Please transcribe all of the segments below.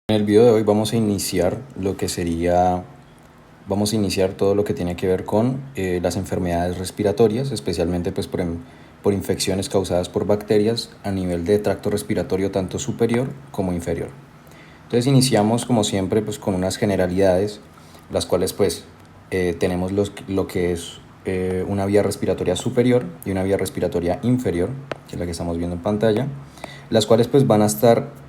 En el video de hoy vamos a iniciar todo lo que tiene que ver con las enfermedades respiratorias, especialmente pues por infecciones causadas por bacterias a nivel de tracto respiratorio tanto superior como inferior. Entonces iniciamos como siempre pues con unas generalidades, las cuales pues tenemos lo que es una vía respiratoria superior y una vía respiratoria inferior, que es la que estamos viendo en pantalla, las cuales pues van a estar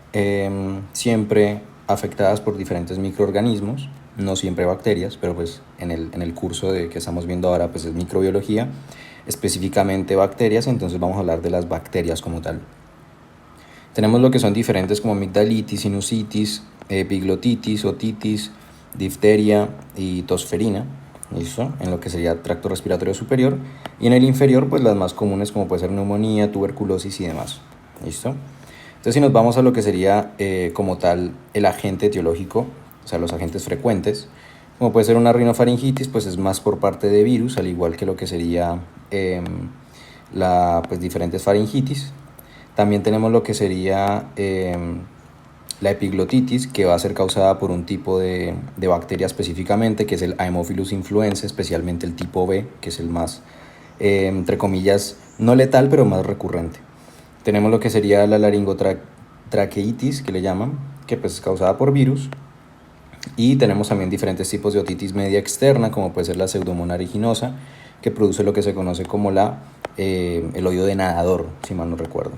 siempre afectadas por diferentes microorganismos, no siempre bacterias, pero pues en el curso que estamos viendo ahora pues es microbiología, específicamente bacterias, entonces vamos a hablar de las bacterias como tal. Tenemos lo que son diferentes como amigdalitis, sinusitis, epiglotitis, otitis, difteria y tosferina, ¿listo? En lo que sería tracto respiratorio superior, y en el inferior pues las más comunes como puede ser neumonía, tuberculosis y demás, ¿listo? Entonces si nos vamos a lo que sería como tal el agente etiológico, o sea los agentes frecuentes, como puede ser una rinofaringitis, pues es más por parte de virus, al igual que lo que sería pues diferentes faringitis. También tenemos lo que sería la epiglotitis, que va a ser causada por un tipo de bacteria específicamente, que es el Haemophilus influenzae, especialmente el tipo B, que es el más, entre comillas, no letal, pero más recurrente. Tenemos lo que sería la laringotraqueitis, que le llaman, que pues es causada por virus. Y tenemos también diferentes tipos de otitis media externa, como puede ser la pseudomonas aeruginosa, que produce lo que se conoce como el oído de nadador, si mal no recuerdo.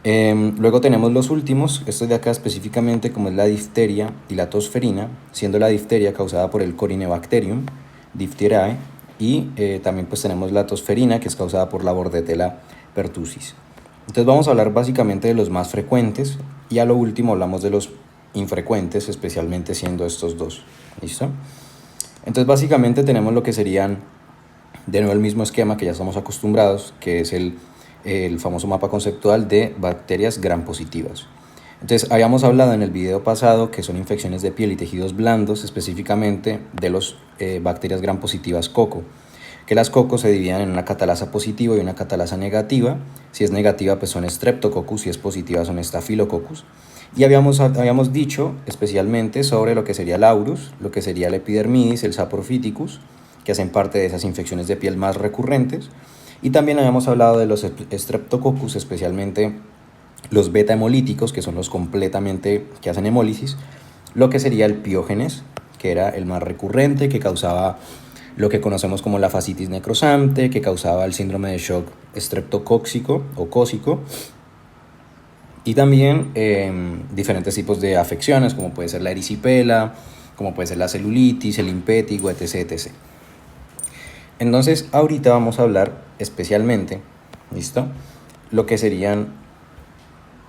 Luego tenemos los últimos, estos de acá específicamente, como es la difteria y la tosferina, siendo la difteria causada por el Corynebacterium diphtheriae, y también pues tenemos la tosferina, que es causada por la Bordetella pertussis. Entonces vamos a hablar básicamente de los más frecuentes, y a lo último hablamos de los infrecuentes, especialmente siendo estos dos. ¿Listo? Entonces básicamente tenemos lo que serían, de nuevo el mismo esquema que ya estamos acostumbrados, que es el famoso mapa conceptual de bacterias gram positivas. Entonces habíamos hablado en el video pasado que son infecciones de piel y tejidos blandos, específicamente de las bacterias gram positivas coco, que las coco se dividen en una catalasa positiva y una catalasa negativa. Si es negativa pues son Streptococcus, si es positiva son Staphylococcus. Y habíamos dicho especialmente sobre lo que sería el aurus, lo que sería el epidermidis, el saprophyticus, que hacen parte de esas infecciones de piel más recurrentes. Y también habíamos hablado de los Streptococcus, especialmente los beta hemolíticos, que son los completamente que hacen hemólisis, lo que sería el piógenes, que era el más recurrente, que causaba lo que conocemos como la fascitis necrosante, que causaba el síndrome de shock estreptocóxico o cósico, y también diferentes tipos de afecciones, como puede ser la erisipela, como puede ser la celulitis, el impétigo, etc, etc. Entonces ahorita vamos a hablar especialmente, ¿listo?, lo que serían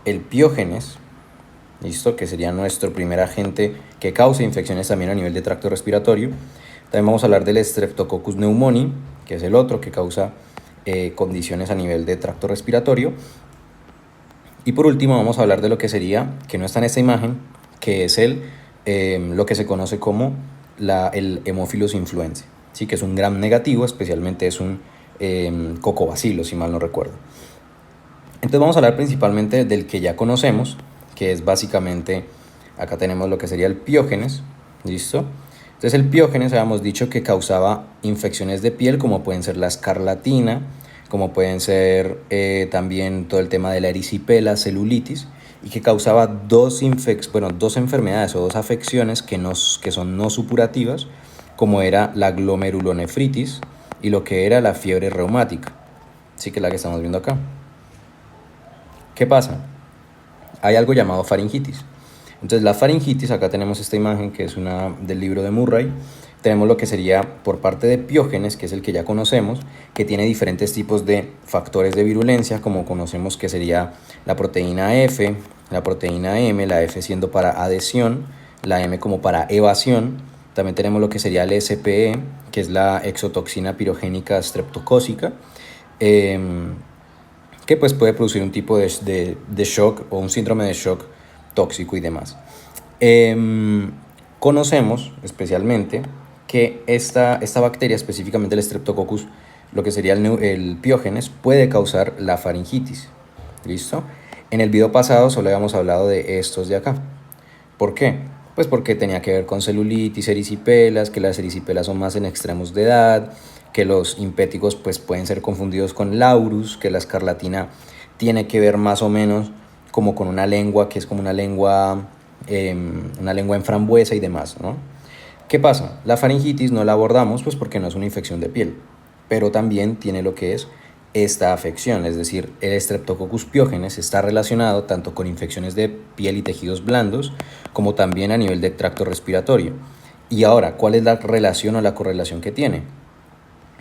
el piógenes, ¿listo?, que sería nuestro primer agente que causa infecciones también a nivel de tracto respiratorio. También vamos a hablar del Streptococcus pneumoniae, que es el otro que causa condiciones a nivel de tracto respiratorio. Y por último vamos a hablar de lo que sería, que no está en esta imagen, que es lo que se conoce como el Haemophilus influenzae, ¿sí?, que es un gram negativo, especialmente es un cocobacilo, si mal no recuerdo. Entonces vamos a hablar principalmente del que ya conocemos, que es básicamente, acá tenemos lo que sería el piógenes, ¿listo? Entonces el piógenes habíamos dicho que causaba infecciones de piel, como pueden ser la escarlatina, como pueden ser también todo el tema de la erisipela, celulitis, y que causaba dos enfermedades o dos afecciones que son no supurativas, como era la glomerulonefritis y lo que era la fiebre reumática, así que es la que estamos viendo acá. ¿Qué pasa? Hay algo llamado faringitis. Entonces la faringitis, acá tenemos esta imagen que es una del libro de Murray. Tenemos lo que sería por parte de piógenes, que es el que ya conocemos, que tiene diferentes tipos de factores de virulencia, como conocemos que sería la proteína F, la proteína M, la F siendo para adhesión, la M como para evasión. También tenemos lo que sería el SPE, que es la exotoxina pirogénica streptocócica, que pues puede producir un tipo de shock o un síndrome de shock tóxico y demás. Conocemos especialmente que esta bacteria, específicamente el Streptococcus, lo que sería el piógenes, puede causar la faringitis. ¿Listo? En el video pasado solo habíamos hablado de estos de acá. ¿Por qué? Pues porque tenía que ver con celulitis, erisipelas, que las erisipelas son más en extremos de edad, que los impéticos pues pueden ser confundidos con laurus, que la escarlatina tiene que ver más o menos como con una lengua que es como una lengua en frambuesa y demás, ¿no? ¿Qué pasa? La faringitis no la abordamos pues porque no es una infección de piel, pero también tiene lo que es esta afección, es decir, el Streptococcus pyogenes está relacionado tanto con infecciones de piel y tejidos blandos como también a nivel de tracto respiratorio. Y ahora, ¿cuál es la relación o la correlación que tiene?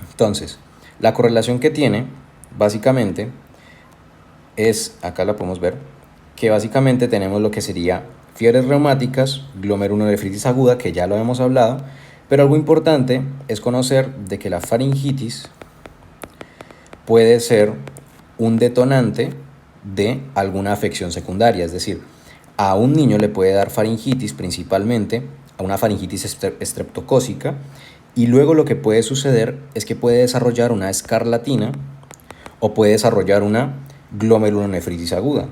Entonces, la correlación que tiene básicamente es, acá la podemos ver, que básicamente tenemos lo que sería fiebres reumáticas, glomerulonefritis aguda, que ya lo hemos hablado, pero algo importante es conocer de que la faringitis puede ser un detonante de alguna afección secundaria, es decir, a un niño le puede dar faringitis principalmente, a una faringitis estreptocócica, y luego lo que puede suceder es que puede desarrollar una escarlatina o puede desarrollar una glomerulonefritis aguda.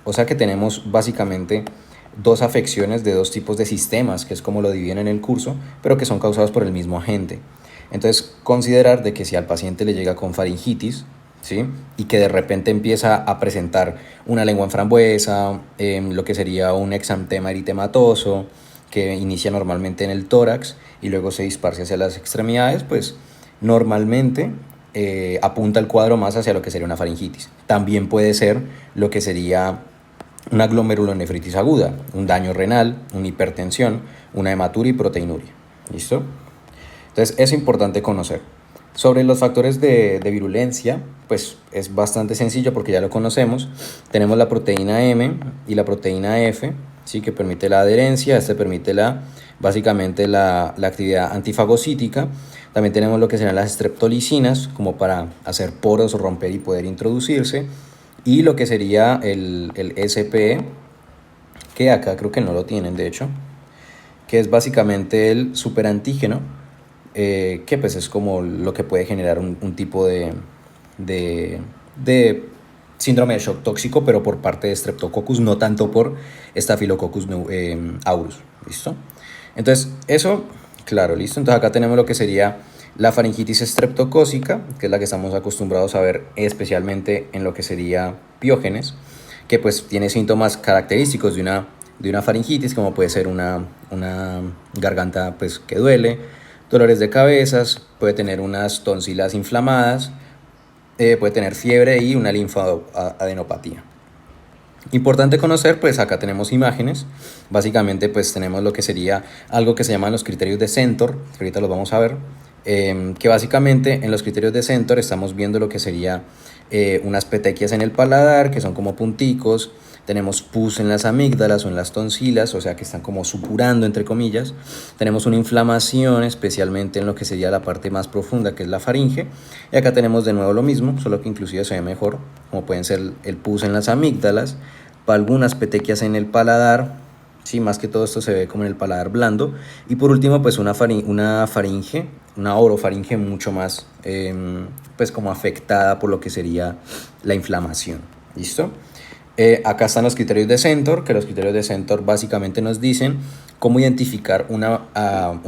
O sea que tenemos básicamente dos afecciones de dos tipos de sistemas, que es como lo dividen en el curso, pero que son causados por el mismo agente. Entonces, considerar de que si al paciente le llega con faringitis, ¿sí? Y que de repente empieza a presentar una lengua en frambuesa, lo que sería un exantema eritematoso, que inicia normalmente en el tórax y luego se dispersa hacia las extremidades, pues normalmente apunta el cuadro más hacia lo que sería una faringitis. También puede ser lo que sería una glomerulonefritis aguda, un daño renal, una hipertensión, una hematuria y proteinuria. ¿Listo? Entonces es importante conocer. Sobre los factores de virulencia, pues es bastante sencillo porque ya lo conocemos. Tenemos la proteína M y la proteína F, ¿sí? Que permite la adherencia, permite básicamente la actividad antifagocítica. También tenemos lo que serán las streptolicinas, como para hacer poros, romper y poder introducirse. Y lo que sería el SPE, que acá creo que no lo tienen de hecho, que es básicamente el superantígeno, que pues es como lo que puede generar un tipo de síndrome de shock tóxico, pero por parte de Streptococcus, no tanto por Staphylococcus aureus. ¿Listo? Entonces, eso, claro, listo. Entonces acá tenemos lo que sería la faringitis estreptocócica, que es la que estamos acostumbrados a ver especialmente en lo que sería Piógenes, que pues tiene síntomas característicos de una faringitis, como puede ser una garganta pues que duele, dolores de cabezas, puede tener unas tonsilas inflamadas, puede tener fiebre y una linfadenopatía. Importante conocer, pues acá tenemos imágenes, básicamente pues tenemos lo que sería algo que se llaman los criterios de Centor, que ahorita los vamos a ver, que básicamente en los criterios de Centor estamos viendo lo que sería unas petequias en el paladar, que son como punticos, tenemos pus en las amígdalas o en las tonsilas, o sea que están como supurando entre comillas, tenemos una inflamación especialmente en lo que sería la parte más profunda que es la faringe, y acá tenemos de nuevo lo mismo, solo que inclusive se ve mejor, como pueden ser el pus en las amígdalas, algunas petequias en el paladar, sí, más que todo esto se ve como en el paladar blando, y por último pues una faringe, una orofaringe mucho más pues como afectada por lo que sería la inflamación. ¿Listo? Acá están los criterios de Centor, que los criterios de Centor básicamente nos dicen cómo identificar una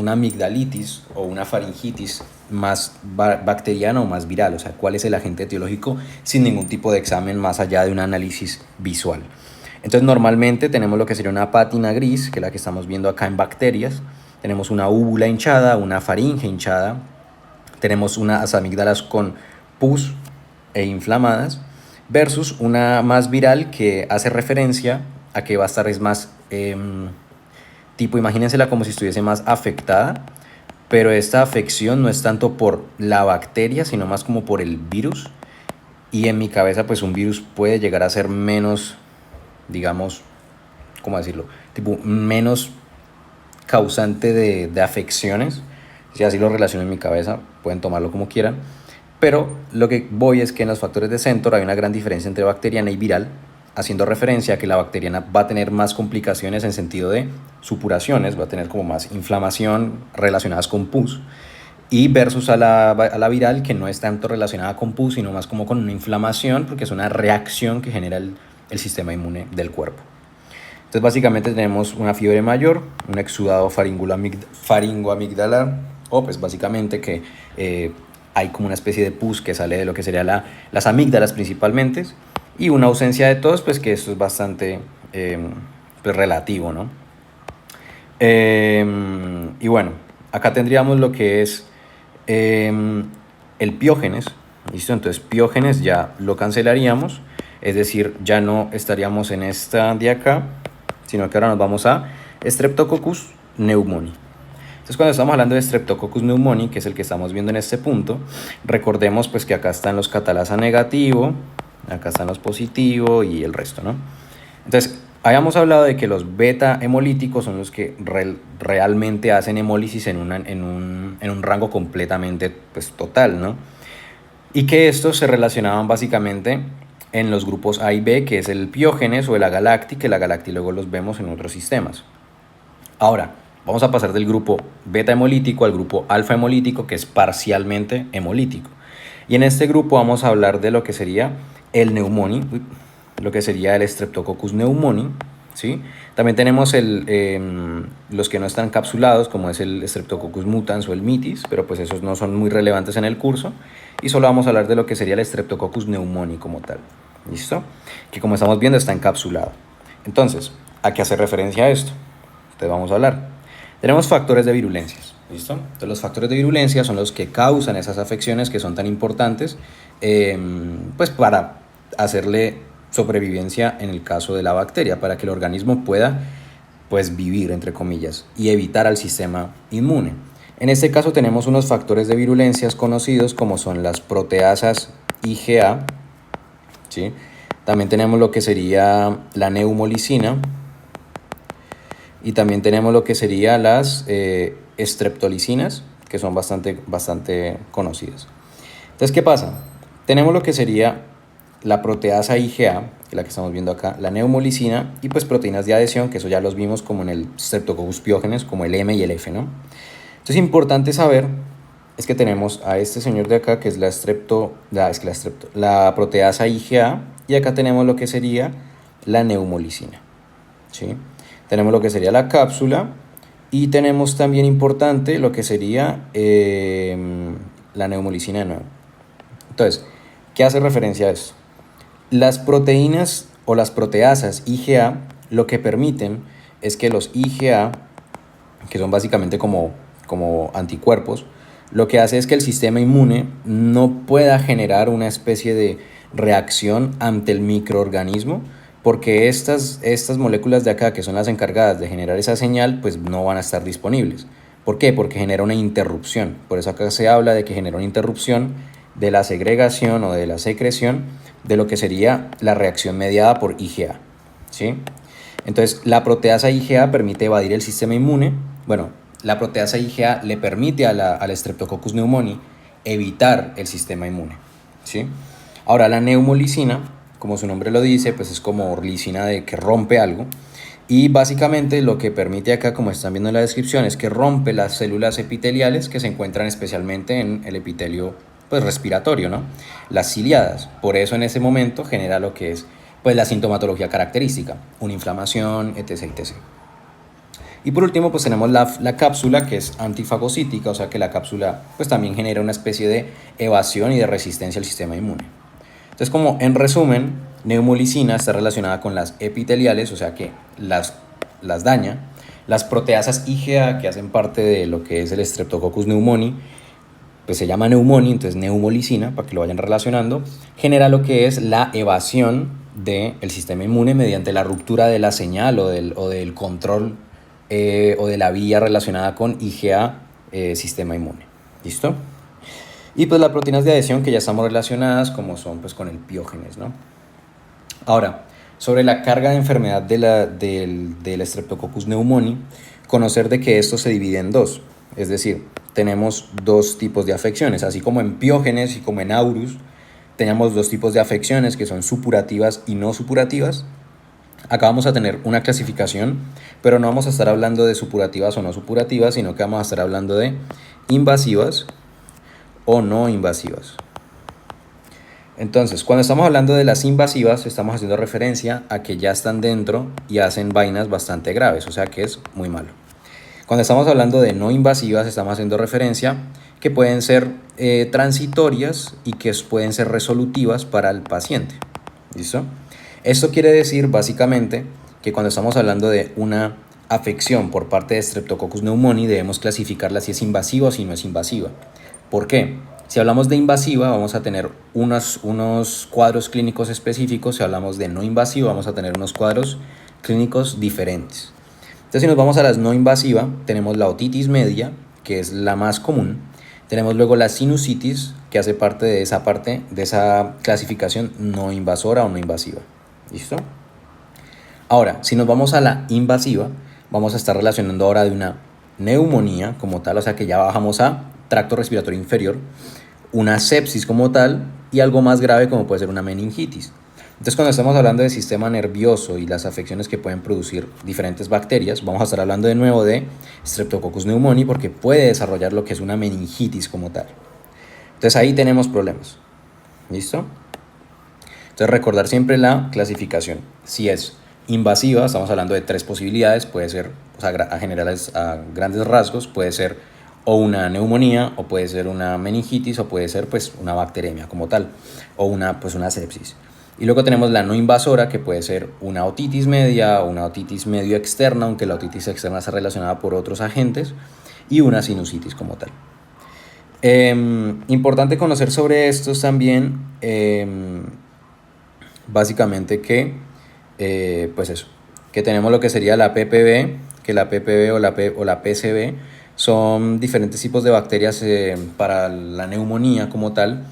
amigdalitis o una faringitis más bacteriana o más viral, o sea, cuál es el agente etiológico sin ningún tipo de examen más allá de un análisis visual. Entonces normalmente tenemos lo que sería una pátina gris, que es la que estamos viendo acá en bacterias, tenemos una úvula hinchada, una faringe hinchada, tenemos unas amígdalas con pus e inflamadas, versus una más viral que hace referencia a que va a estar es más tipo, imagínensela como si estuviese más afectada, pero esta afección no es tanto por la bacteria, sino más como por el virus, y en mi cabeza pues un virus puede llegar a ser menos, digamos, ¿cómo decirlo? Tipo, menos causante de afecciones, si así lo relaciono en mi cabeza, pueden tomarlo como quieran. Pero lo que voy es que en los factores de Centor hay una gran diferencia entre bacteriana y viral, haciendo referencia a que la bacteriana va a tener más complicaciones en sentido de supuraciones, va a tener como más inflamación relacionadas con pus, y versus a la viral, que no es tanto relacionada con pus, sino más como con una inflamación, porque es una reacción que genera el sistema inmune del cuerpo. Entonces básicamente tenemos una fiebre mayor, un exudado faringoamigdalar, o pues básicamente que hay como una especie de pus que sale de lo que serían las amígdalas principalmente, y una ausencia de tos, pues que esto es bastante pues relativo, ¿no? Y bueno, acá tendríamos lo que es el piógenes, ¿listo? Entonces piógenes ya lo cancelaríamos, es decir, ya no estaríamos en esta de acá, sino que ahora nos vamos a Streptococcus pneumoniae. Entonces cuando estamos hablando de Streptococcus pneumoniae, que es el que estamos viendo en este punto, recordemos pues que acá están los catalasa negativo, acá están los positivo y el resto, ¿no? Entonces, habíamos hablado de que los beta hemolíticos son los que realmente hacen hemólisis en un rango completamente pues, total, ¿no? Y que estos se relacionaban básicamente en los grupos A y B, que es el piógenes o el agalacti, que el agalacti luego los vemos en otros sistemas. Ahora, vamos a pasar del grupo beta hemolítico al grupo alfa hemolítico, que es parcialmente hemolítico. Y en este grupo vamos a hablar de lo que sería el pneumoniae, lo que sería el Streptococcus pneumoniae, ¿sí? También tenemos los que no están capsulados, como es el Streptococcus mutans o el mitis, pero pues esos no son muy relevantes en el curso. Y solo vamos a hablar de lo que sería el Streptococcus pneumoniae como tal, ¿listo? Que como estamos viendo está encapsulado. Entonces, ¿a qué hace referencia a esto? Entonces vamos a hablar. Tenemos factores de virulencias, ¿listo? Entonces los factores de virulencia son los que causan esas afecciones que son tan importantes, pues para hacerle sobrevivencia en el caso de la bacteria, para que el organismo pueda pues vivir, entre comillas, y evitar al sistema inmune. En este caso tenemos unos factores de virulencias conocidos como son las proteasas IgA, ¿sí? También tenemos lo que sería la neumolicina, y también tenemos lo que sería las streptolicinas, que son bastante conocidas. Entonces, ¿qué pasa? Tenemos lo que sería la proteasa IgA, que es la que estamos viendo acá, la neumolicina, y pues proteínas de adhesión, que eso ya los vimos como en el Streptococcus piógenes, como el M y el F, ¿no? Entonces, importante saber es que tenemos a este señor de acá, que es la proteasa IgA, y acá tenemos lo que sería la neumolicina, ¿sí? Tenemos lo que sería la cápsula, y tenemos también importante lo que sería la neumolicina de nuevo. Entonces, ¿qué hace referencia a esto? Las proteínas o las proteasas IgA lo que permiten es que los IgA, que son básicamente como anticuerpos, lo que hace es que el sistema inmune no pueda generar una especie de reacción ante el microorganismo, porque estas moléculas de acá, que son las encargadas de generar esa señal, pues no van a estar disponibles. ¿Por qué? Porque genera una interrupción. Por eso acá se habla de que genera una interrupción de la segregación o de la secreción de lo que sería la reacción mediada por IgA, ¿sí? Entonces, la proteasa IgA permite evadir el sistema inmune. Bueno, la proteasa IgA le permite al Streptococcus pneumoniae evitar el sistema inmune, ¿sí? Ahora, la neumolicina, como su nombre lo dice, pues es como lisina de que rompe algo. Y básicamente lo que permite acá, como están viendo en la descripción, es que rompe las células epiteliales que se encuentran especialmente en el epitelio pues respiratorio, ¿no? Las ciliadas. Por eso en ese momento genera lo que es pues la sintomatología característica, una inflamación, etc, etc. Y por último pues tenemos la cápsula, que es antifagocítica, o sea que la cápsula pues también genera una especie de evasión y de resistencia al sistema inmune. Entonces, como en resumen, neumolicina está relacionada con las epiteliales, o sea que las daña. Las proteasas IgA, que hacen parte de lo que es el Streptococcus pneumoniae, pues se llama pneumoniae, entonces neumolicina, para que lo vayan relacionando, genera lo que es la evasión del sistema inmune mediante la ruptura de la señal o del control o de la vía relacionada con IgA, sistema inmune. ¿Listo? Y pues las proteínas de adhesión que ya estamos relacionadas, como son pues con el piógenes, ¿no? Ahora, sobre la carga de enfermedad del Streptococcus pneumoniae, conocer de que esto se divide en dos. Es decir, tenemos dos tipos de afecciones, así como en piógenes y como en aurus, tenemos dos tipos de afecciones que son supurativas y no supurativas. Acá vamos a tener una clasificación, pero no vamos a estar hablando de supurativas o no supurativas, sino que vamos a estar hablando de invasivas o no invasivas. Entonces, cuando estamos hablando de las invasivas, estamos haciendo referencia a que ya están dentro y hacen vainas bastante graves, o sea que es muy malo. Cuando estamos hablando de no invasivas, estamos haciendo referencia que pueden ser transitorias y que pueden ser resolutivas para el paciente. ¿Listo? Esto quiere decir básicamente que cuando estamos hablando de una afección por parte de Streptococcus pneumoniae, debemos clasificarla si es invasiva o si no es invasiva. ¿Por qué? Si hablamos de invasiva, vamos a tener unos cuadros clínicos específicos. Si hablamos de no invasiva, vamos a tener unos cuadros clínicos diferentes. Entonces, si nos vamos a las no invasiva, tenemos la otitis media, que es la más común. Tenemos luego la sinusitis, que hace parte de esa clasificación no invasora o no invasiva. ¿Listo? Ahora, si nos vamos a la invasiva, vamos a estar relacionando ahora de una neumonía como tal, o sea que ya bajamos a tracto respiratorio inferior, una sepsis como tal y algo más grave como puede ser una meningitis. Entonces, cuando estamos hablando del sistema nervioso y las afecciones que pueden producir diferentes bacterias, vamos a estar hablando de nuevo de Streptococcus pneumoniae porque puede desarrollar lo que es una meningitis como tal. Entonces, ahí tenemos problemas. ¿Listo? Entonces, recordar siempre la clasificación. Si es invasiva, estamos hablando de 3 posibilidades, puede ser, o sea, a grandes rasgos, puede ser o una neumonía, o puede ser una meningitis, o puede ser pues una bacteremia como tal, o una sepsis. Y luego tenemos la no invasora, que puede ser una otitis media o una otitis medio externa, aunque la otitis externa está relacionada por otros agentes, y una sinusitis como tal. Importante conocer sobre estos también, básicamente que, pues eso, que tenemos lo que sería la PPB, que la PPB o la PCB son diferentes tipos de bacterias para la neumonía como tal,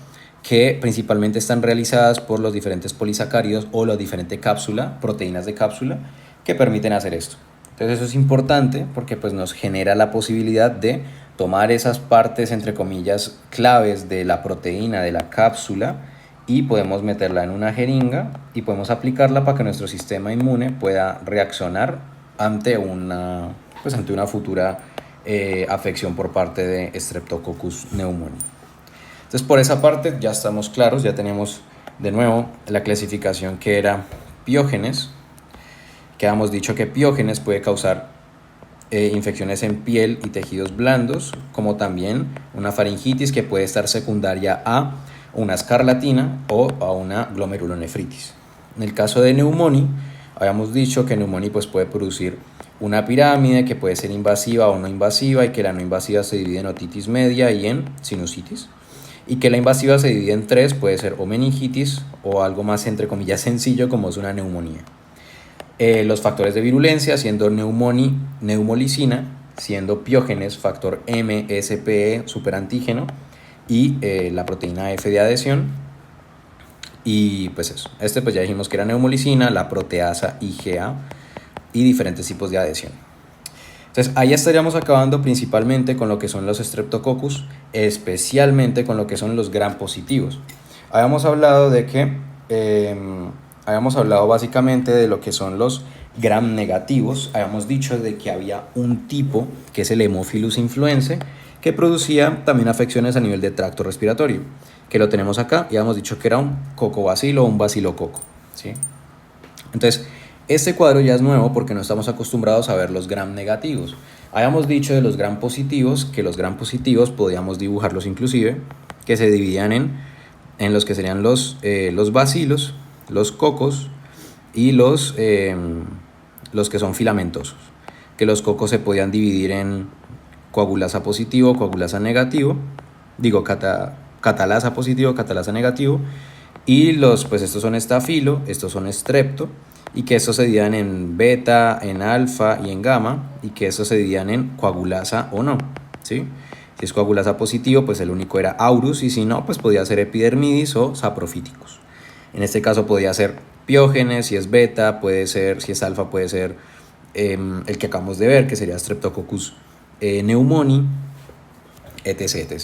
que principalmente están realizadas por los diferentes polisacáridos o la diferente cápsula, proteínas de cápsula, que permiten hacer esto. Entonces eso es importante porque pues nos genera la posibilidad de tomar esas partes, entre comillas, claves de la proteína, de la cápsula, y podemos meterla en una jeringa y podemos aplicarla para que nuestro sistema inmune pueda reaccionar ante una futura afección por parte de Streptococcus pneumoniae. Entonces, por esa parte ya estamos claros, ya tenemos de nuevo la clasificación que era piógenes, que habíamos dicho que piógenes puede causar infecciones en piel y tejidos blandos, como también una faringitis que puede estar secundaria a una escarlatina o a una glomerulonefritis. En el caso de neumonía, habíamos dicho que neumonía pues puede producir una pirámide que puede ser invasiva o no invasiva, y que la no invasiva se divide en otitis media y en sinusitis, y que la invasiva se divide en 3, puede ser o meningitis o algo más entre comillas sencillo como es una neumonía. Los factores de virulencia siendo neumolicina, siendo piógenes factor MSPE superantígeno y la proteína F de adhesión. Y pues eso, pues ya dijimos que era neumolicina, la proteasa IgA y diferentes tipos de adhesión. Entonces ahí estaríamos acabando principalmente con lo que son los Streptococcus, especialmente con lo que son los gram positivos. Habíamos hablado de que, básicamente de lo que son los gram negativos. Habíamos dicho de que había un tipo que es el Haemophilus influenzae, que producía también afecciones a nivel de tracto respiratorio, que lo tenemos acá, y habíamos dicho que era un cocobacilo o un bacilococo, ¿sí? Entonces, este cuadro ya es nuevo porque no estamos acostumbrados a ver los gram negativos. Habíamos dicho de los gram positivos, que los gram positivos podíamos dibujarlos inclusive, que se dividían en los que serían los bacilos, los cocos y los que son filamentosos. Que los cocos se podían dividir en coagulasa positivo, coagulasa negativo, catalasa positivo, catalasa negativo, y estos son estafilo, estos son estrepto, y que estos se dividían en beta, en alfa y en gamma, y que estos se dividían en coagulasa o no, ¿sí? Si es coagulasa positivo, pues el único era aurus, y si no, pues podía ser epidermidis o saprofíticos. En este caso podía ser piógenes, si es beta, puede ser, si es alfa, puede ser el que acabamos de ver, que sería Streptococcus pneumoniae, etc.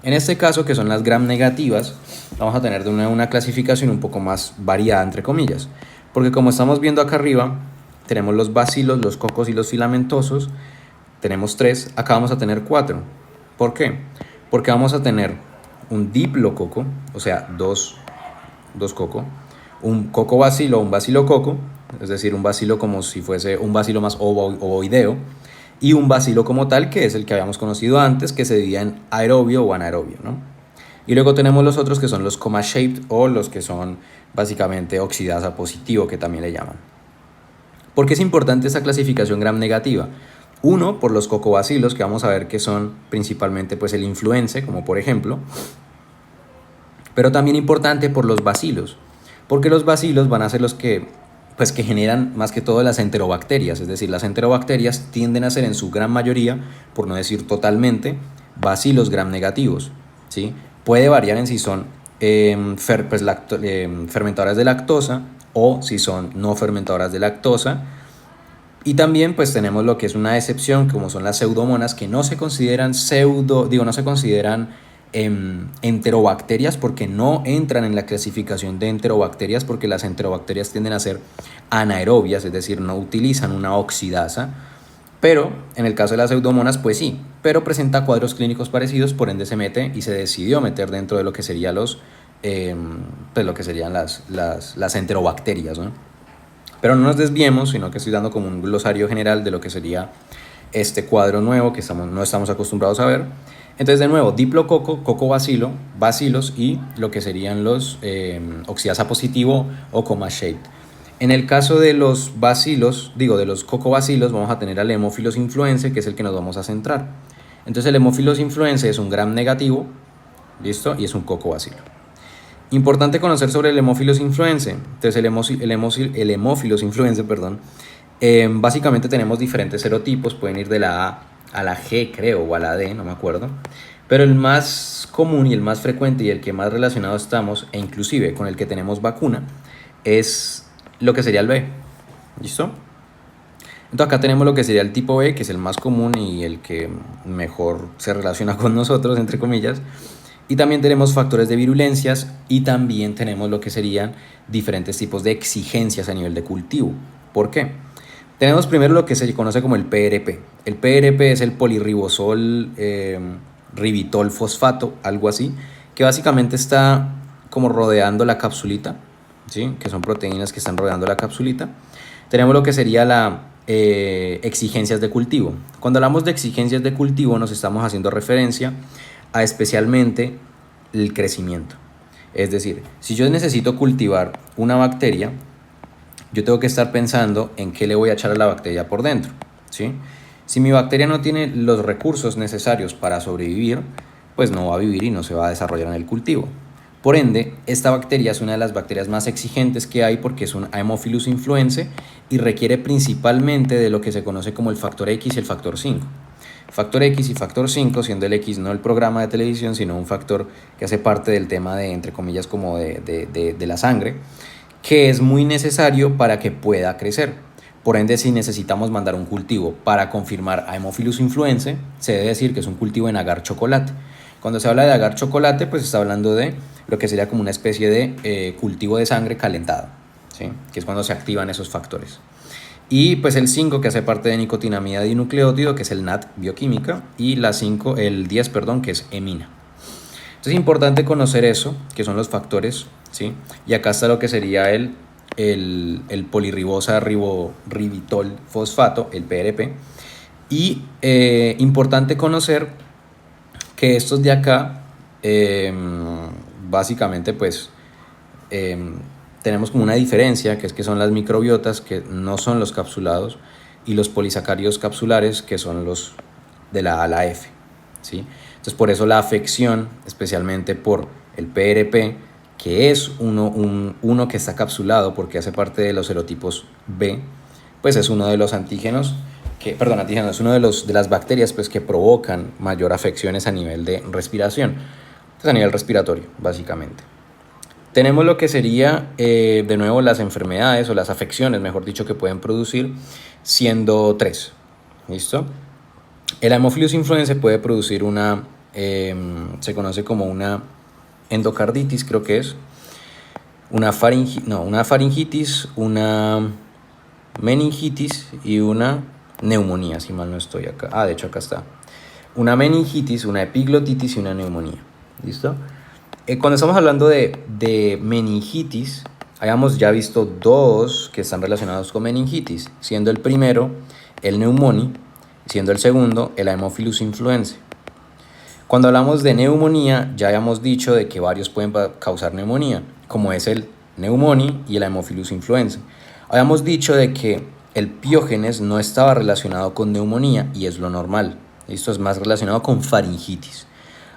En este caso, que son las gram negativas, vamos a tener de una clasificación un poco más variada, entre comillas, porque como estamos viendo acá arriba, tenemos los bacilos, los cocos y los filamentosos, tenemos 3, acá vamos a tener 4. ¿Por qué? Porque vamos a tener un diplococo, o sea, 2 coco, un cocobacilo o un bacilococo, es decir, un bacilo como si fuese un bacilo más ovoideo, y un bacilo como tal, que es el que habíamos conocido antes, que se divide en aerobio o anaerobio, ¿no? Y luego tenemos los otros que son los coma-shaped o los que son básicamente oxidasa positivo, que también le llaman. ¿Por qué es importante esta clasificación gram negativa? Uno, por los cocobacilos, que vamos a ver que son principalmente pues, el influense, como por ejemplo, pero también importante por los bacilos, porque los bacilos van a ser los que, pues, que generan más que todo las enterobacterias, es decir, las enterobacterias tienden a ser en su gran mayoría, por no decir totalmente, bacilos gram negativos, ¿sí? Puede variar en si son fermentadoras de lactosa o si son no fermentadoras de lactosa. Y también pues tenemos lo que es una excepción, como son las pseudomonas, que no se consideran no se consideran enterobacterias porque no entran en la clasificación de enterobacterias, porque las enterobacterias tienden a ser anaerobias, es decir, no utilizan una oxidasa. Pero en el caso de las pseudomonas, pues sí, pero presenta cuadros clínicos parecidos, por ende se mete y se decidió meter dentro de lo que serían pues lo que serían las enterobacterias, ¿no? Pero no nos desviemos, sino que estoy dando como un glosario general de lo que sería este cuadro nuevo que no estamos acostumbrados a ver. Entonces, de nuevo, diplococo, cocobacilo, bacilos y lo que serían los oxidasa positivo o coma-shaped. En el caso de los bacilos, de los cocobacilos, vamos a tener al Haemophilus influenzae, que es el que nos vamos a centrar. Entonces, el Haemophilus influenzae es un gram negativo, ¿listo? Y es un cocobacilo. Importante conocer sobre el Haemophilus influenzae. Entonces, el Haemophilus influenzae, básicamente tenemos diferentes serotipos, pueden ir de la A a la G, creo, o a la D, no me acuerdo. Pero el más común y el más frecuente y el que más relacionado estamos, e inclusive con el que tenemos vacuna, es lo que sería el B. ¿Listo? Entonces acá tenemos lo que sería el tipo B, que es el más común y el que mejor se relaciona con nosotros, entre comillas. Y también tenemos factores de virulencias y también tenemos lo que serían diferentes tipos de exigencias a nivel de cultivo. ¿Por qué? Tenemos primero lo que se conoce como el PRP. El PRP es el polirribosol ribitol fosfato, algo así, que básicamente está como rodeando la capsulita, ¿sí? Que son proteínas que están rodeando la capsulita. Tenemos lo que sería la exigencias de cultivo. Cuando hablamos de exigencias de cultivo nos estamos haciendo referencia a especialmente el crecimiento. Es decir, si yo necesito cultivar una bacteria, yo tengo que estar pensando en qué le voy a echar a la bacteria por dentro, ¿sí? Si mi bacteria no tiene los recursos necesarios para sobrevivir, pues no va a vivir y no se va a desarrollar en el cultivo. Por ende, esta bacteria es una de las bacterias más exigentes que hay porque es un Haemophilus influenzae y requiere principalmente de lo que se conoce como el factor X y el factor 5. Factor X y factor 5, siendo el X no el programa de televisión, sino un factor que hace parte del tema de, entre comillas, como de la sangre, que es muy necesario para que pueda crecer. Por ende, si necesitamos mandar un cultivo para confirmar Haemophilus influenzae, se debe decir que es un cultivo en agar chocolate. Cuando se habla de agar chocolate, pues se está hablando de lo que sería como una especie de cultivo de sangre calentado, ¿sí? Que es cuando se activan esos factores. Y pues el 5, que hace parte de nicotinamida dinucleótido, que es el NAT bioquímica, y el 10, que es hemina. Entonces es importante conocer eso, que son los factores, ¿sí? Y acá está lo que sería el polirribosa ribitol fosfato, el PRP. Y importante conocer que estos de acá, básicamente pues tenemos como una diferencia, que es que son las microbiotas, que no son los capsulados, y los polisacáridos capsulares, que son los de la A a la F, ¿sí? Entonces por eso la afección, especialmente por el PRP, que es uno que está capsulado porque hace parte de los serotipos B, pues es uno de los antígenos, es uno de las bacterias pues, que provocan mayor afecciones a nivel de respiración, entonces a nivel respiratorio, básicamente. Tenemos lo que sería, de nuevo, las enfermedades o las afecciones, mejor dicho, que pueden producir, siendo 3. ¿Listo? El Haemophilus influenzae puede producir se conoce como una endocarditis, creo que es, una faringitis, una meningitis y una neumonía, si mal no estoy acá. De hecho acá está. Una meningitis, una epiglotitis y una neumonía. ¿Listo? Cuando estamos hablando de meningitis, habíamos ya visto dos que están relacionados con meningitis, siendo el primero el neumoni, siendo el segundo el Haemophilus influenzae. Cuando hablamos de neumonía, ya habíamos dicho de que varios pueden causar neumonía, como es el neumoni y el Haemophilus influenzae. Habíamos dicho de que el piógenes no estaba relacionado con neumonía y es lo normal. Esto es más relacionado con faringitis.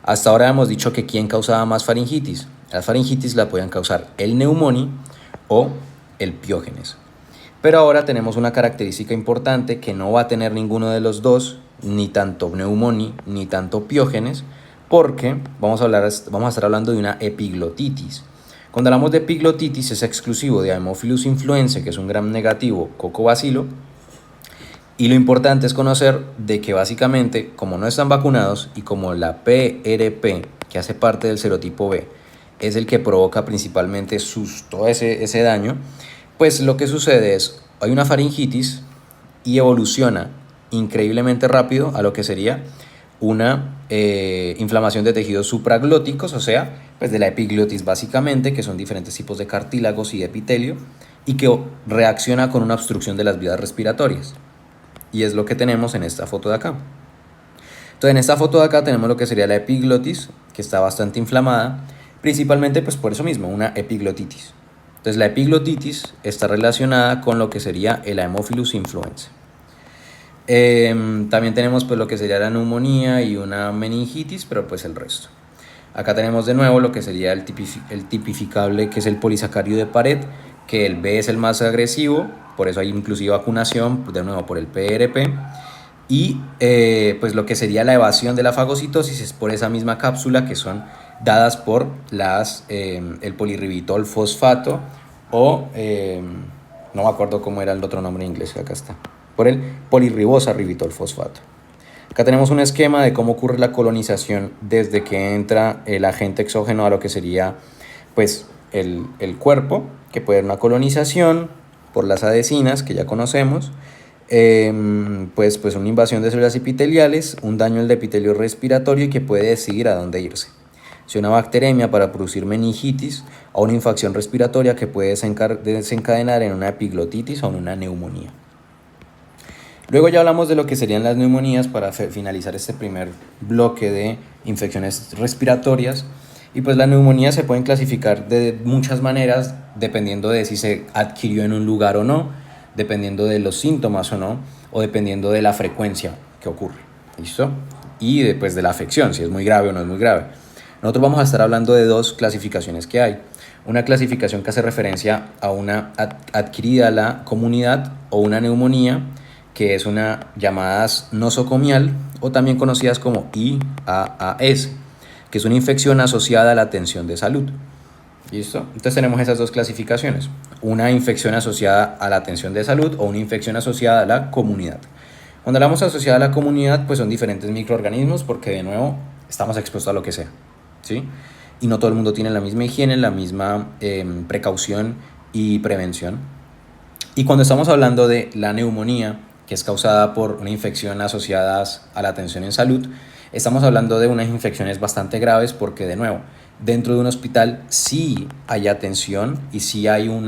Hasta ahora hemos dicho que ¿quién causaba más faringitis? La faringitis la podían causar el neumoni o el piógenes. Pero ahora tenemos una característica importante que no va a tener ninguno de los dos, ni tanto neumoni ni tanto piógenes, porque vamos a estar hablando de una epiglotitis. Cuando hablamos de epiglotitis es exclusivo de Haemophilus influenzae, que es un gram negativo cocobacilo, y lo importante es conocer de que básicamente, como no están vacunados y como la PRP, que hace parte del serotipo B, es el que provoca principalmente todo ese daño, pues lo que sucede es, hay una faringitis y evoluciona increíblemente rápido a lo que sería una inflamación de tejidos supraglóticos, o sea, pues de la epiglotis básicamente, que son diferentes tipos de cartílagos y de epitelio, y que reacciona con una obstrucción de las vías respiratorias. Y es lo que tenemos en esta foto de acá. Entonces en esta foto de acá tenemos lo que sería la epiglotis, que está bastante inflamada, principalmente pues por eso mismo, una epiglotitis. Entonces la epiglotitis está relacionada con lo que sería el Haemophilus influenzae. También tenemos pues lo que sería la neumonía y una meningitis, pero pues el resto. Acá tenemos de nuevo lo que sería el tipificable, que es el polisacárido de Paret, que el B es el más agresivo, por eso hay inclusive vacunación, de nuevo por el PRP. Y pues lo que sería la evasión de la fagocitosis es por esa misma cápsula, que son dadas por el polirribitol fosfato o no me acuerdo cómo era el otro nombre en inglés, que acá está, por el polirribosa ribitol fosfato. Acá tenemos un esquema de cómo ocurre la colonización desde que entra el agente exógeno a lo que sería pues el cuerpo, que puede ser una colonización por las adhesinas que ya conocemos, pues una invasión de células epiteliales, un daño al epitelio respiratorio y que puede decidir a dónde irse. Si una bacteremia para producir meningitis o una infección respiratoria que puede desencadenar en una epiglotitis o en una neumonía. Luego ya hablamos de lo que serían las neumonías para finalizar este primer bloque de infecciones respiratorias. Y pues las neumonías se pueden clasificar de muchas maneras dependiendo de si se adquirió en un lugar o no, dependiendo de los síntomas o no, o dependiendo de la frecuencia que ocurre. ¿Listo? Y después de la afección, si es muy grave o no es muy grave. Nosotros vamos a estar hablando de dos clasificaciones que hay. Una clasificación que hace referencia a una adquirida a la comunidad o una neumonía, que es una llamadas nosocomial o también conocidas como IAAS, que es una infección asociada a la atención de salud. ¿Listo? Entonces tenemos esas dos clasificaciones, una infección asociada a la atención de salud o una infección asociada a la comunidad. Cuando hablamos asociada a la comunidad, pues son diferentes microorganismos porque de nuevo estamos expuestos a lo que sea, ¿sí? Y no todo el mundo tiene la misma higiene, la misma precaución y prevención. Y cuando estamos hablando de la neumonía, que es causada por una infección asociada a la atención en salud, estamos hablando de unas infecciones bastante graves porque, de nuevo, dentro de un hospital sí hay atención y sí hay un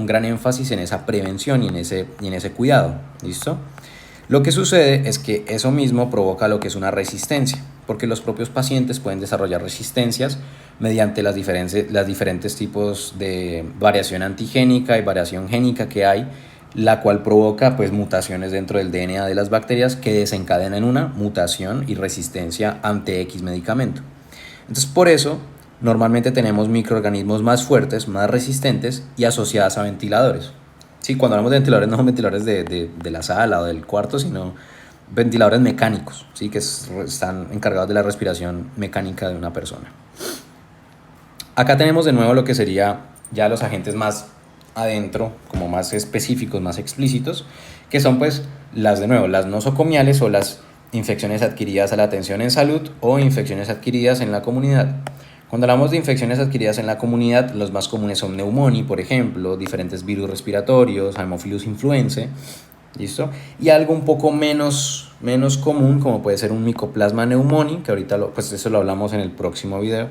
gran énfasis en esa prevención y en ese cuidado, ¿listo? Lo que sucede es que eso mismo provoca lo que es una resistencia, porque los propios pacientes pueden desarrollar resistencias mediante los diferentes tipos de variación antigénica y variación génica que hay, la cual provoca pues mutaciones dentro del DNA de las bacterias que desencadenan una mutación y resistencia ante X medicamento. Entonces por eso normalmente tenemos microorganismos más fuertes, más resistentes y asociadas a ventiladores. Sí, cuando hablamos de ventiladores no son ventiladores de la sala o del cuarto, sino ventiladores mecánicos, ¿sí? Que están encargados de la respiración mecánica de una persona. Acá tenemos de nuevo lo que sería ya los agentes más adentro, como más específicos, más explícitos, que son pues las nosocomiales o las infecciones adquiridas a la atención en salud o infecciones adquiridas en la comunidad. Cuando hablamos de infecciones adquiridas en la comunidad, los más comunes son neumonía, por ejemplo, diferentes virus respiratorios, Haemophilus influenzae, ¿listo? Y algo un poco menos común, como puede ser un Mycoplasma pneumoniae, que ahorita pues eso lo hablamos en el próximo video,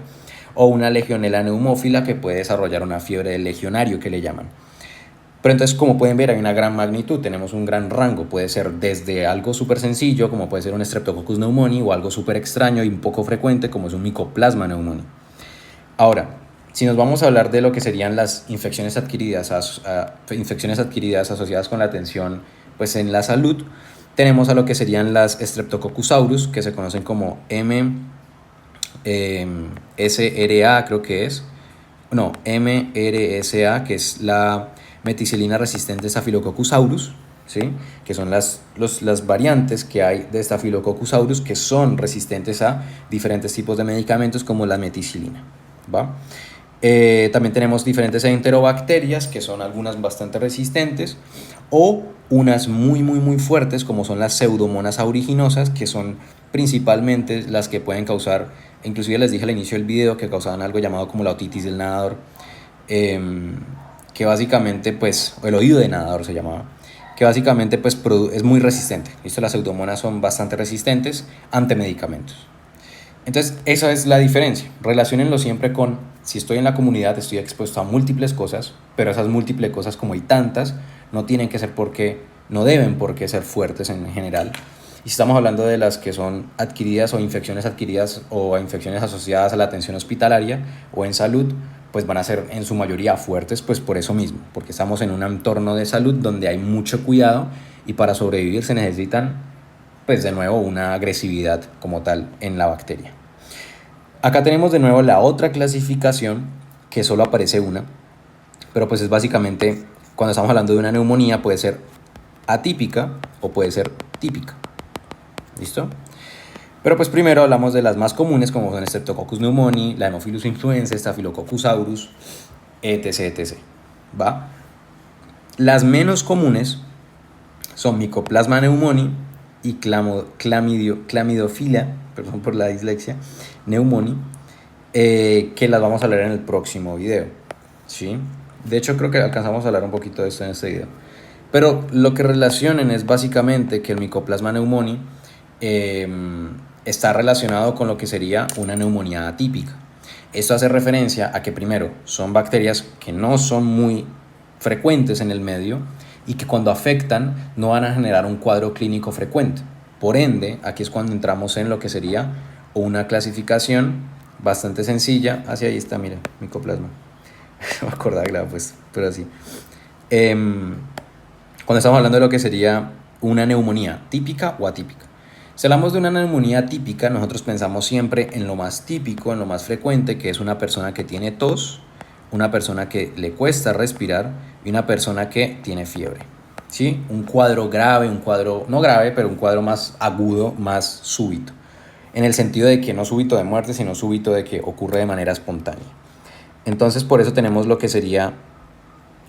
o una legionela neumófila que puede desarrollar una fiebre del legionario que le llaman. Pero entonces, como pueden ver, hay una gran magnitud, tenemos un gran rango, puede ser desde algo súper sencillo, como puede ser un Streptococcus pneumoniae, o algo súper extraño y un poco frecuente, como es un Mycoplasma pneumoniae. Ahora, si nos vamos a hablar de lo que serían las infecciones adquiridas asociadas con la atención pues, en la salud, tenemos a lo que serían las Streptococcus aureus, que se conocen como MSRA, creo que es, no, MRSA, que es la meticilina resistente Staphylococcus aureus, ¿sí? Que son las variantes que hay de Staphylococcus aureus que son resistentes a diferentes tipos de medicamentos como la meticilina, ¿va? También tenemos diferentes enterobacterias, que son algunas bastante resistentes, o unas muy fuertes, como son las pseudomonas aeruginosas, que son principalmente las que pueden causar, inclusive les dije al inicio del video, que causaban algo llamado como la otitis del nadador, que básicamente, pues, el oído de nadador se llamaba, que básicamente pues, es muy resistente. ¿Listo? Las pseudomonas son bastante resistentes ante medicamentos. Entonces, esa es la diferencia. Relaciónenlo siempre con, si estoy en la comunidad, estoy expuesto a múltiples cosas, pero esas múltiples cosas, como hay tantas, no tienen que ser no deben por qué ser fuertes en general. Y si estamos hablando de las que son adquiridas o infecciones adquiridas o infecciones asociadas a la atención hospitalaria o en salud, pues van a ser en su mayoría fuertes, pues por eso mismo, porque estamos en un entorno de salud donde hay mucho cuidado y para sobrevivir se necesitan, pues de nuevo, una agresividad como tal en la bacteria. Acá tenemos de nuevo la otra clasificación, que solo aparece una, pero pues es básicamente, cuando estamos hablando de una neumonía, puede ser atípica o puede ser típica. ¿Listo? Pero pues primero hablamos de las más comunes, como son Streptococcus pneumoniae, la Haemophilus influenzae, Staphylococcus aureus, etc. ¿Va? Las menos comunes son Mycoplasma pneumoniae y Chlamydophila, perdón por la dislexia, pneumoniae, que las vamos a hablar en el próximo video, ¿sí? De hecho, creo que alcanzamos a hablar un poquito de esto en este video. Pero lo que relacionen es básicamente que el Mycoplasma pneumoniae está relacionado con lo que sería una neumonía atípica. Esto hace referencia a que primero son bacterias que no son muy frecuentes en el medio y que cuando afectan no van a generar un cuadro clínico frecuente. Por ende, aquí es cuando entramos en lo que sería una clasificación bastante sencilla. Hacia ahí está, mira, Mycoplasma. No me acordaba, pues, pero así. Cuando estamos hablando de lo que sería una neumonía típica o atípica. Si hablamos de una neumonía típica, nosotros pensamos siempre en lo más típico, en lo más frecuente, que es una persona que tiene tos, una persona que le cuesta respirar y una persona que tiene fiebre. ¿Sí? Un cuadro grave, un cuadro no grave, pero un cuadro más agudo, más súbito. En el sentido de que no súbito de muerte, sino súbito de que ocurre de manera espontánea. Entonces, por eso tenemos lo que sería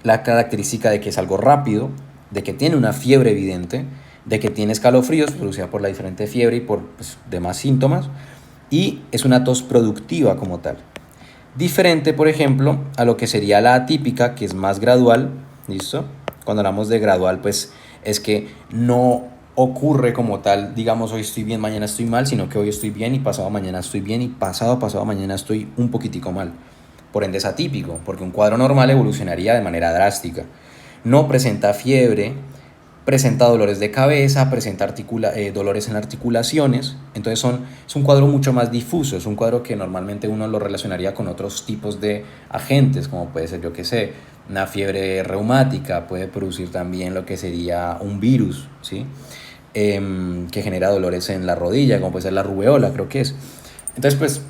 la característica de que es algo rápido, de que tiene una fiebre evidente, de que tiene escalofríos producida por la diferente fiebre y por demás síntomas, y es una tos productiva como tal. Diferente, por ejemplo, a lo que sería la atípica, que es más gradual, ¿listo? Cuando hablamos de gradual, pues es que no ocurre como tal, digamos, hoy estoy bien, mañana estoy mal, sino que hoy estoy bien y pasado mañana estoy bien y pasado mañana estoy un poquitico mal. Por ende es atípico, porque un cuadro normal evolucionaría de manera drástica. No presenta fiebre, presenta dolores de cabeza, presenta dolores en articulaciones. Entonces es un cuadro mucho más difuso, es un cuadro que normalmente uno lo relacionaría con otros tipos de agentes, como puede ser, yo qué sé, una fiebre reumática, puede producir también lo que sería un virus, ¿sí? Que genera dolores en la rodilla, como puede ser la rubeola, creo que es. Entonces, pues,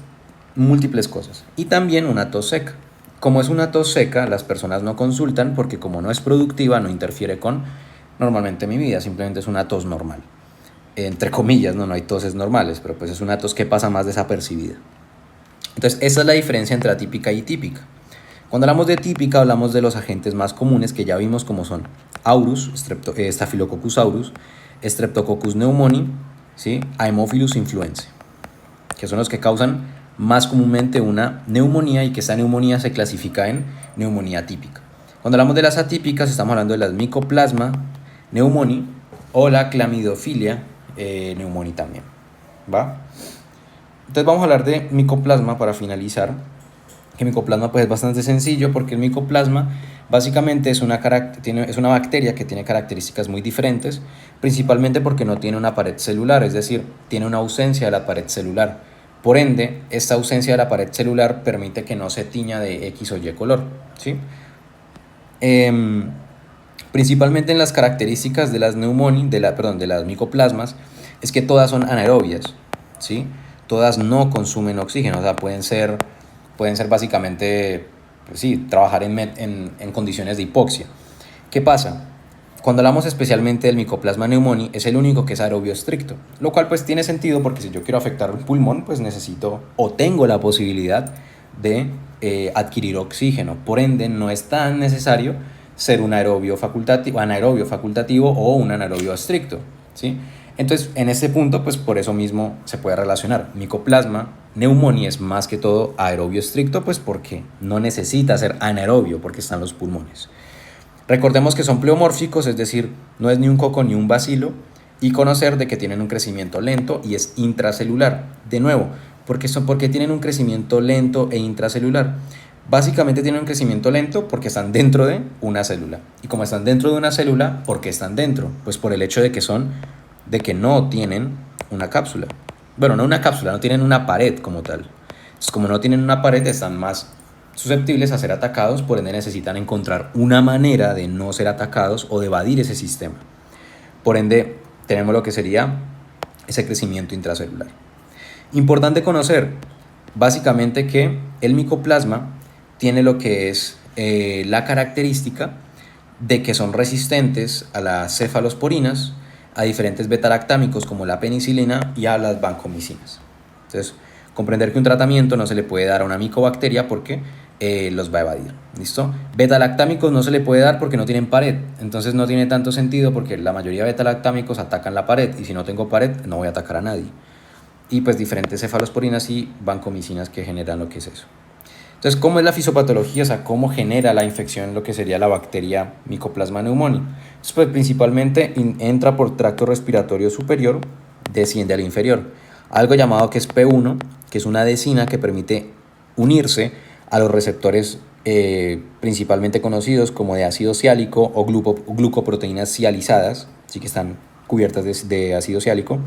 múltiples cosas. Y también una tos seca. Como es una tos seca, las personas no consultan porque como no es productiva, no interfiere con normalmente mi vida, simplemente es una tos normal. Entre comillas, no hay toses normales, pero pues es una tos que pasa más desapercibida. Entonces, esa es la diferencia entre atípica y típica. Cuando hablamos de típica, hablamos de los agentes más comunes que ya vimos como son Aureus, Staphylococcus aureus, Streptococcus pneumoniae, ¿sí? Haemophilus influenzae, que son los que causan más comúnmente una neumonía y que esta neumonía se clasifica en neumonía típica. Cuando hablamos de las atípicas, estamos hablando de las Mycoplasma pneumoniae o la Chlamydophila pneumoniae también, ¿va? Entonces vamos a hablar de Mycoplasma para finalizar. que micoplasma pues es bastante sencillo, porque el micoplasma básicamente es una bacteria que tiene características muy diferentes, principalmente porque no tiene una pared celular, es decir, tiene una ausencia de la pared celular. Por ende, esta ausencia de la pared celular permite que no se tiña de X o Y color, ¿sí? Principalmente en las características de las de las micoplasmas, es que todas son anaerobias, ¿sí? Todas no consumen oxígeno, o sea, pueden ser básicamente, pues sí, trabajar en condiciones de hipoxia. ¿Qué pasa? Cuando hablamos especialmente del Mycoplasma pneumoniae, es el único que es aerobio estricto, lo cual pues tiene sentido, porque si yo quiero afectar un pulmón, pues necesito o tengo la posibilidad de adquirir oxígeno. Por ende, no es tan necesario ser un anaerobio facultativo o un anaerobio estricto, ¿sí? Entonces, en este punto, pues por eso mismo se puede relacionar. Mycoplasma pneumoniae es más que todo aerobio estricto, pues porque no necesita ser anaerobio, porque están los pulmones. Recordemos que son pleomórficos, es decir, no es ni un coco ni un bacilo, y conocer de que tienen un crecimiento lento y es intracelular. De nuevo, porque tienen un crecimiento lento e intracelular. Básicamente tienen un crecimiento lento porque están dentro de una célula. Y como están dentro de una célula, ¿por qué están dentro? Pues por el hecho de que no tienen una cápsula. Bueno, no una cápsula, no tienen una pared como tal. Entonces, como no tienen una pared, están más susceptibles a ser atacados, por ende necesitan encontrar una manera de no ser atacados o de evadir ese sistema. Por ende, tenemos lo que sería ese crecimiento intracelular. Importante conocer, básicamente, que el micoplasma tiene lo que es la característica de que son resistentes a las cefalosporinas, a diferentes betalactámicos como la penicilina y a las vancomicinas. Entonces, comprender que un tratamiento no se le puede dar a una micobacteria porque los va a evadir. ¿Listo? Betalactámicos no se le puede dar porque no tienen pared. Entonces no tiene tanto sentido, porque la mayoría de betalactámicos atacan la pared, y si no tengo pared no voy a atacar a nadie. Y pues diferentes cefalosporinas y vancomicinas que generan lo que es eso. Entonces, ¿cómo es la fisiopatología? O sea, ¿cómo genera la infección lo que sería la bacteria Mycoplasma pneumoniae? Entonces, pues principalmente entra por tracto respiratorio superior, desciende al inferior. Algo llamado que es P1, que es una adhesina que permite unirse a los receptores principalmente conocidos como de ácido ciálico o glucoproteínas cializadas, así que están cubiertas de ácido ciálico,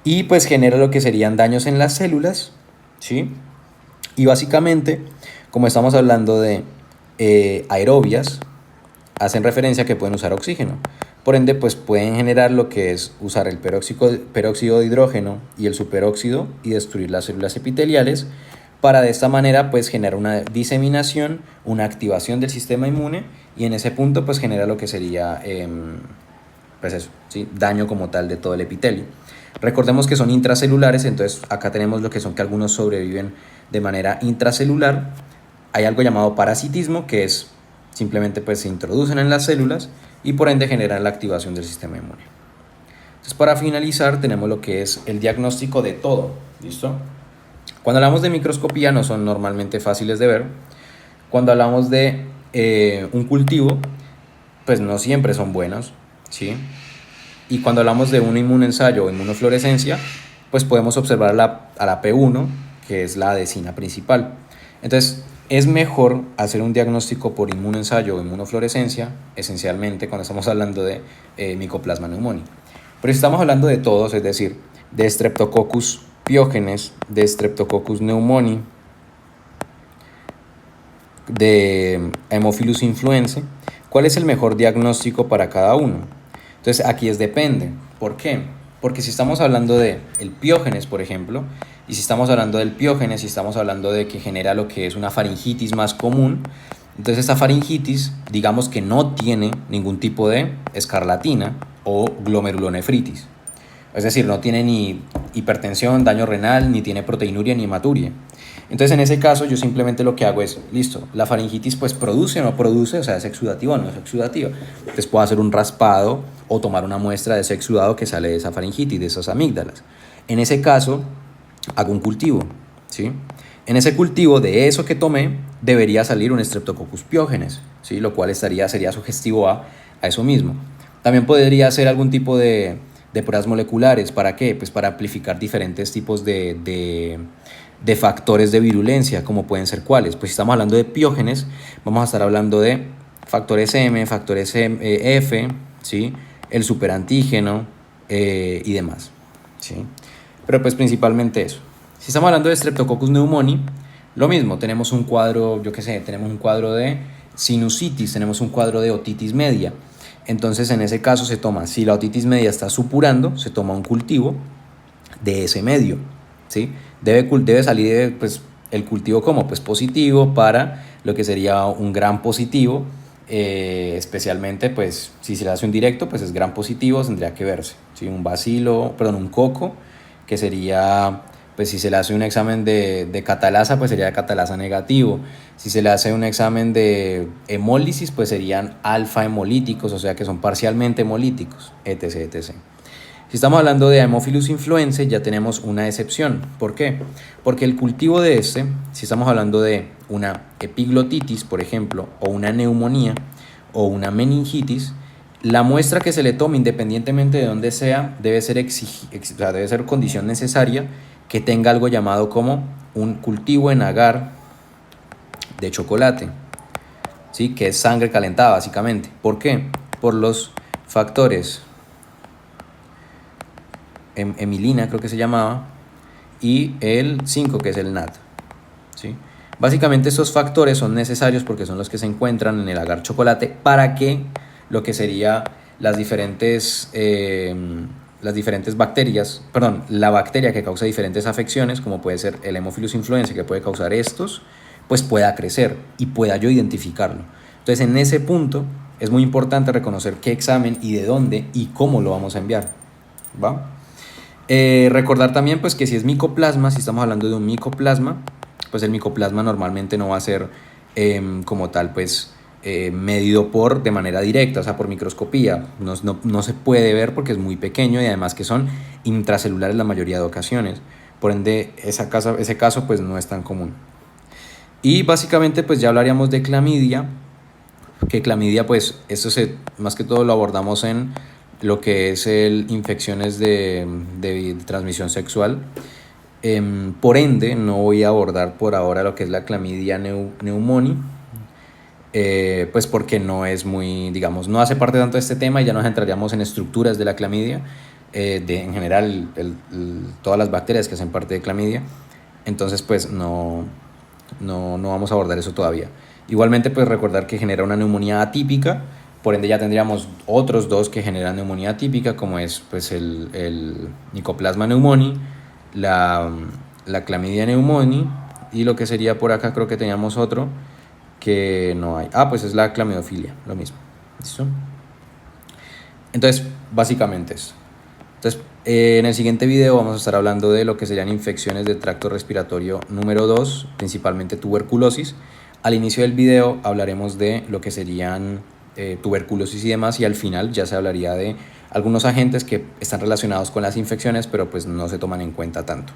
y pues genera lo que serían daños en las células, ¿sí? Y básicamente, como estamos hablando de aerobias, hacen referencia a que pueden usar oxígeno. Por ende, pues pueden generar lo que es usar el peróxido de hidrógeno y el superóxido y destruir las células epiteliales, para de esta manera pues generar una diseminación, una activación del sistema inmune, y en ese punto pues genera lo que sería pues eso, ¿sí? Daño como tal de todo el epitelio. Recordemos que son intracelulares, entonces acá tenemos lo que son que algunos sobreviven de manera intracelular. Hay algo llamado parasitismo, que es simplemente pues se introducen en las células y por ende generan la activación del sistema inmune. Entonces, para finalizar, tenemos lo que es el diagnóstico de todo, ¿listo? Cuando hablamos de microscopía no son normalmente fáciles de ver. Cuando hablamos de un cultivo, pues no siempre son buenos, ¿sí? Y cuando hablamos de un inmunoensayo o inmunofluorescencia, pues podemos observar a la P1, que es la adhesina principal. Entonces, es mejor hacer un diagnóstico por inmunoensayo o inmunofluorescencia, esencialmente cuando estamos hablando de Mycoplasma pneumoniae. Pero si estamos hablando de todos, es decir, de Streptococcus pyogenes, de Streptococcus pneumoniae, de Haemophilus influenzae, ¿cuál es el mejor diagnóstico para cada uno? Entonces aquí depende. ¿Por qué? Porque si estamos hablando de el piógenes, por ejemplo, y si estamos hablando del piógenes y estamos hablando de que genera lo que es una faringitis más común, entonces esta faringitis, digamos que no tiene ningún tipo de escarlatina o glomerulonefritis. Es decir, no tiene ni hipertensión, daño renal, ni tiene proteinuria ni hematuria. Entonces, en ese caso, yo simplemente lo que hago es, listo, la faringitis pues produce o no produce, o sea, es exudativa o no es exudativa. Entonces puedo hacer un raspado o tomar una muestra de ese exudado que sale de esa faringitis, de esas amígdalas. En ese caso, hago un cultivo, ¿sí? En ese cultivo de eso que tomé, debería salir un Streptococcus pyogenes, ¿sí? Lo cual sería sugestivo a eso mismo. También podría hacer algún tipo de pruebas moleculares. ¿Para qué? Pues para amplificar diferentes tipos de de factores de virulencia, como pueden ser cuáles. Pues si estamos hablando de piógenes, vamos a estar hablando de factores M, factores F, ¿sí? El superantígeno y demás, ¿sí? Pero pues principalmente eso. Si estamos hablando de Streptococcus pneumoniae, lo mismo, tenemos un cuadro, yo qué sé, tenemos un cuadro de sinusitis, tenemos un cuadro de otitis media. Entonces en ese caso se toma, si la otitis media está supurando, se toma un cultivo de ese medio, ¿sí? Debe salir pues, el cultivo como pues positivo para lo que sería un gram positivo, especialmente pues si se le hace un directo pues es gram positivo, tendría que verse, ¿sí? Un coco, que sería pues si se le hace un examen de catalasa pues sería de catalasa negativo, si se le hace un examen de hemólisis pues serían alfa hemolíticos, o sea que son parcialmente hemolíticos, etc, etc. Si estamos hablando de Haemophilus influenzae, ya tenemos una excepción. ¿Por qué? Porque el cultivo de si estamos hablando de una epiglotitis, por ejemplo, o una neumonía, o una meningitis, la muestra que se le tome, independientemente de dónde sea, debe ser condición necesaria que tenga algo llamado como un cultivo en agar de chocolate, ¿sí? Que es sangre calentada, básicamente. ¿Por qué? Por los factores Emilina, creo que se llamaba, y el 5, que es el NAT, ¿sí? Básicamente estos factores son necesarios porque son los que se encuentran en el agar chocolate para que lo que sería las diferentes bacterias, la bacteria que causa diferentes afecciones, como puede ser el Haemophilus influenzae, que puede causar estos, pues pueda crecer y pueda yo identificarlo. Entonces en ese punto es muy importante reconocer qué examen y de dónde y cómo lo vamos a enviar, ¿va? Recordar también pues que si es micoplasma, si estamos hablando de un micoplasma, pues el micoplasma normalmente no va a ser como tal pues medido de manera directa, o sea por microscopía, no se puede ver porque es muy pequeño y además que son intracelulares la mayoría de ocasiones, por ende ese caso pues no es tan común. Y básicamente pues ya hablaríamos de clamidia, que clamidia pues esto más que todo lo abordamos en lo que es infecciones de transmisión sexual. Por ende, no voy a abordar por ahora lo que es la clamidia pneumoniae, pues porque no es muy, digamos, no hace parte tanto de este tema y ya nos entraríamos en estructuras de la clamidia, en general todas las bacterias que hacen parte de clamidia. Entonces, pues no vamos a abordar eso todavía. Igualmente, pues recordar que genera una neumonía atípica. Por ende ya tendríamos otros dos que generan neumonía atípica, como es pues el Mycoplasma pneumoniae, la Chlamydia pneumoniae, y lo que sería por acá creo que teníamos otro que no hay. Pues es la clamidofilia, lo mismo. ¿Listo? Entonces, básicamente eso. Entonces, en el siguiente video vamos a estar hablando de lo que serían infecciones del tracto respiratorio número 2, principalmente tuberculosis. Al inicio del video hablaremos de lo que serían tuberculosis y demás, y al final ya se hablaría de algunos agentes que están relacionados con las infecciones, pero pues no se toman en cuenta tanto.